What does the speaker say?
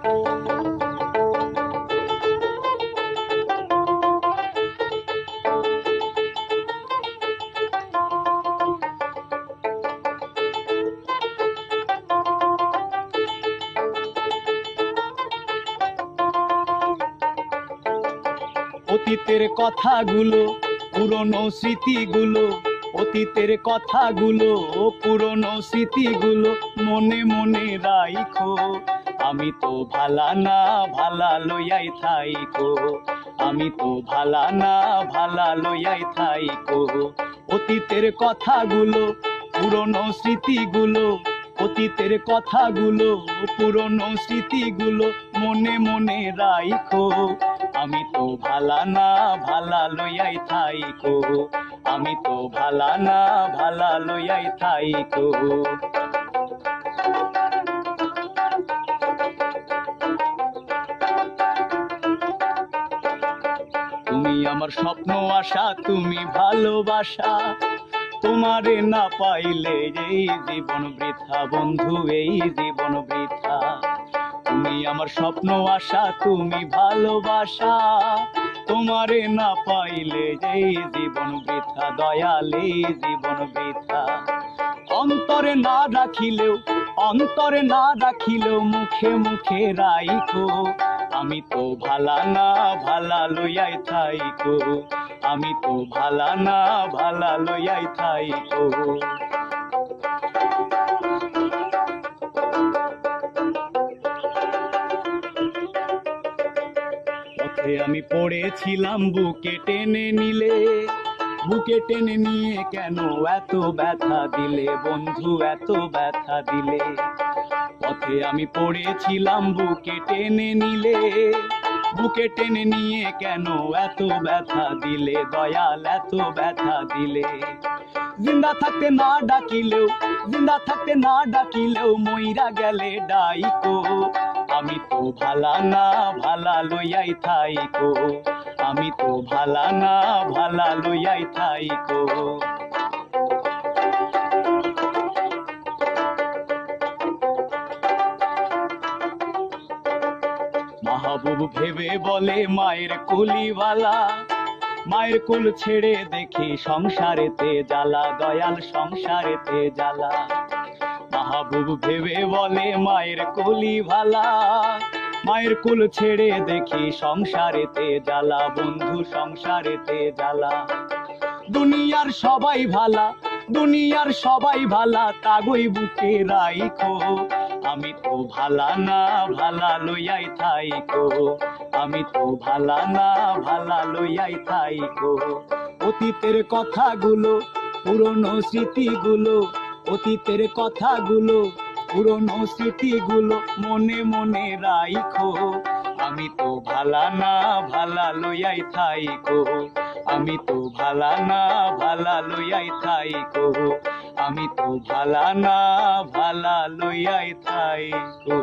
অতীতের কথাগুলো, পুরনো স্মৃতিগুলো, অতীতের কথাগুলো, পুরনো স্মৃতিগুলো মনে মনে রাইখো। আমি তো ভালা না ভালা লইয়াই থাইকো, আমি তো ভালা না ভালা লইয়াই থাইকো। অতীতের কথাগুলো, পুরনো স্মৃতিগুলো, অতীতের কথাগুলো, পুরনো স্মৃতিগুলো মনে মনে রাইখো। আমি তো ভালা না ভালা লইয়াই থাইকো, আমি তো ভালা না ভালা লইয়াই থাইকো। তুমি আমার স্বপ্ন আশা, তুমি ভালোবাসা, তোমারে না পাইলে এই জীবন বৃথা বন্ধু, এই জীবন বৃথা। তুমি আমার স্বপ্ন আশা, তুমি ভালোবাসা, তোমারে না পাইলে এই জীবন বৃথা, দয়াল এই জীবন বৃথা। অন্তরে না রাখিলেও, অন্তরে না রাখিলেও মুখে মুখে রাইখো। আমি তো ভালা না ভালা লইয়াই থাইকো, আমি তো ভালা না ভালা লইয়াই থাইকো। পথে আমি পড়েছিলাম, বুকে টেনে নিলে, বুকে টেনে নিয়ে কেন এত ব্যথা দিলে বন্ধু, এত ব্যথা দিলে। পথে আমি পড়েছিলাম, বুকে টেনে নিলে, বুকে টেনে নিয়ে কেন এত ব্যথা দিলে দয়াল, এত ব্যথা দিলে। জিন্দা থাকতে না ডাকিলেও, জিন্দা থাকতে না ডাকিলেও মইরা গেলে ডাইকো। আমি তো ভালা না ভালা লইয়াই থাইকো, আমি তো ভালা না ভালা লইয়াই থাইকো। মাহবুব ভেবে বলে মায়ের কুলিওয়ালা, মায়ের কুল ছেড়ে দেখি সংসারেতে জ্বালা, দয়াল সংসারেতে জ্বালা। মাহবুব ভেবে বলে মায়ের কুলি ভালা, মায়ের কুল ছেড়ে দেখি সংসারেতে জ্বালা বন্ধু, সংসারেতে জ্বালা। দুনিয়ার সবাই ভালা, দুনিয়ার সবাই ভালা, তাগই বুকে রাইখো। আমি তো ভালা না ভালা লইয়াই থাইকো, আমি তো ভালা না ভালা লইয়াই থাইকো। অতীতের কথাগুলো, পুরনো স্মৃতিগুলো, অতীতের কথাগুলো, পুরনো স্মৃতিগুলো মনে মনে রাইখো। আমি তো ভালা না ভালা লইয়াই থাইকো, আমি তো ভালা না ভালা লইয়াই থাইকো, আমি তো ভালা না ভালা লইয়াই থাইকো।